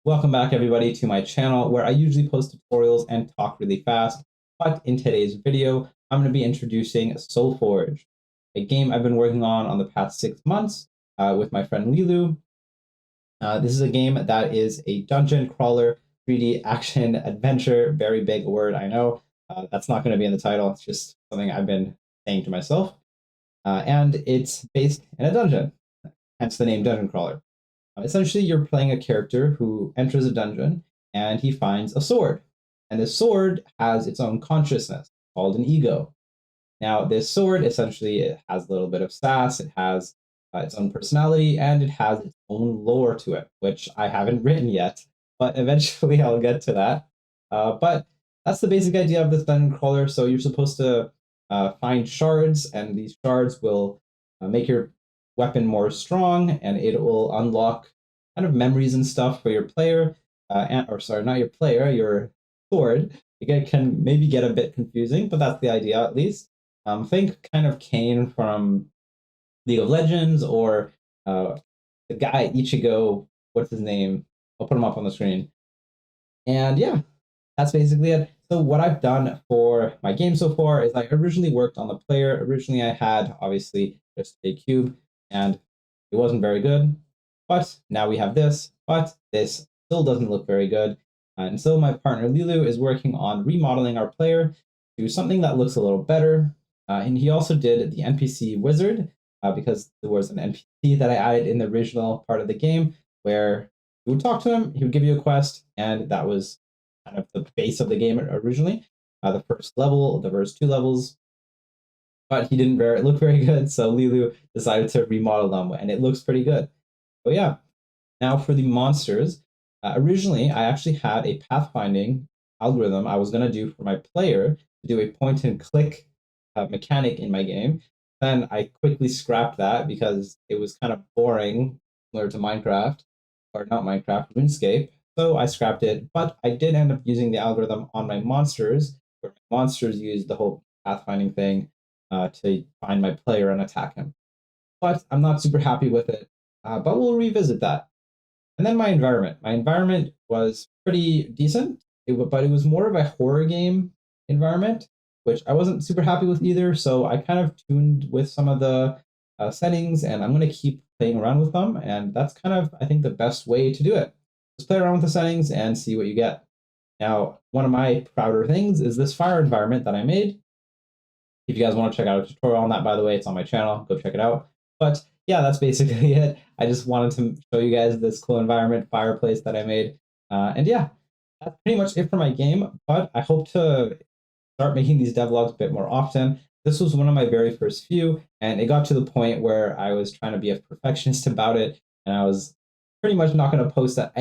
Welcome back everybody to my channel where I usually post tutorials and talk really fast, but in today's video, I'm going to be introducing Soulforge, a game I've been working on the past 6 months with my friend Lilu. This is a game that is a dungeon crawler, 3D action adventure, very big word, I know. That's not going to be in the title, it's just something I've been saying to myself. And it's based in a dungeon, hence the name Dungeon Crawler. Essentially, you're playing a character who enters a dungeon and he finds a sword. And this sword has its own consciousness called an ego. Now, this sword essentially it has a little bit of sass, it has its own personality, and it has its own lore to it, which I haven't written yet, but eventually I'll get to that. But that's the basic idea of this dungeon crawler. So you're supposed to find shards, and these shards will make your weapon more strong, and it will unlock kind of memories and stuff for your player, or sorry, not your player, your sword. It can maybe get a bit confusing, but that's the idea at least. Think kind of Kane from League of Legends, or the guy Ichigo, what's his name? I'll put him up on the screen. And yeah, that's basically it. So what I've done for my game so far is I originally worked on the player. Originally I had obviously just a cube, and it wasn't very good, but now we have this, but this still doesn't look very good. And so my partner Lilu is working on remodeling our player to something that looks a little better. And he also did the NPC wizard because there was an NPC that I added in the original part of the game where you would talk to him, he would give you a quest, and that was kind of the base of the game originally. The first level, the first 2 levels, but he didn't look very good, so Lilu decided to remodel them, and it looks pretty good. So yeah, now for the monsters. Originally, I actually had a pathfinding algorithm I was going to do for my player to do a point-and-click mechanic in my game. Then I quickly scrapped that because it was kind of boring, similar to Minecraft, or not Minecraft, RuneScape. So I scrapped it, but I did end up using the algorithm on my monsters, where my monsters used the whole pathfinding thing to find my player and attack him. But I'm not super happy with it, but we'll revisit that. And then my environment. My environment was pretty decent, but it was more of a horror game environment, which I wasn't super happy with either. So I kind of tuned with some of the settings, and I'm going to keep playing around with them. And that's kind of, I think, the best way to do it. Just play around with the settings and see what you get. Now, one of my prouder things is this fire environment that I made. If you guys want to check out a tutorial on that, by the way, it's on my channel. Go check it out. But yeah, that's basically it. I just wanted to show you guys this cool environment fireplace that I made. And yeah, that's pretty much it for my game. But I hope to start making these devlogs a bit more often. This was one of my very first few, and it got to the point where I was trying to be a perfectionist about it, and I was pretty much not going to post at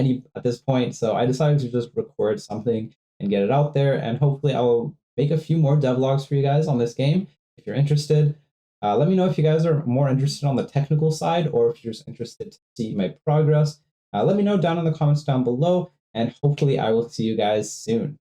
this point. So I decided to just record something and get it out there, and hopefully I'll make a few more devlogs for you guys on this game if you're interested. Let me know if you guys are more interested on the technical side, or if you're just interested to see my progress. Let me know down in the comments down below, and hopefully I will see you guys soon.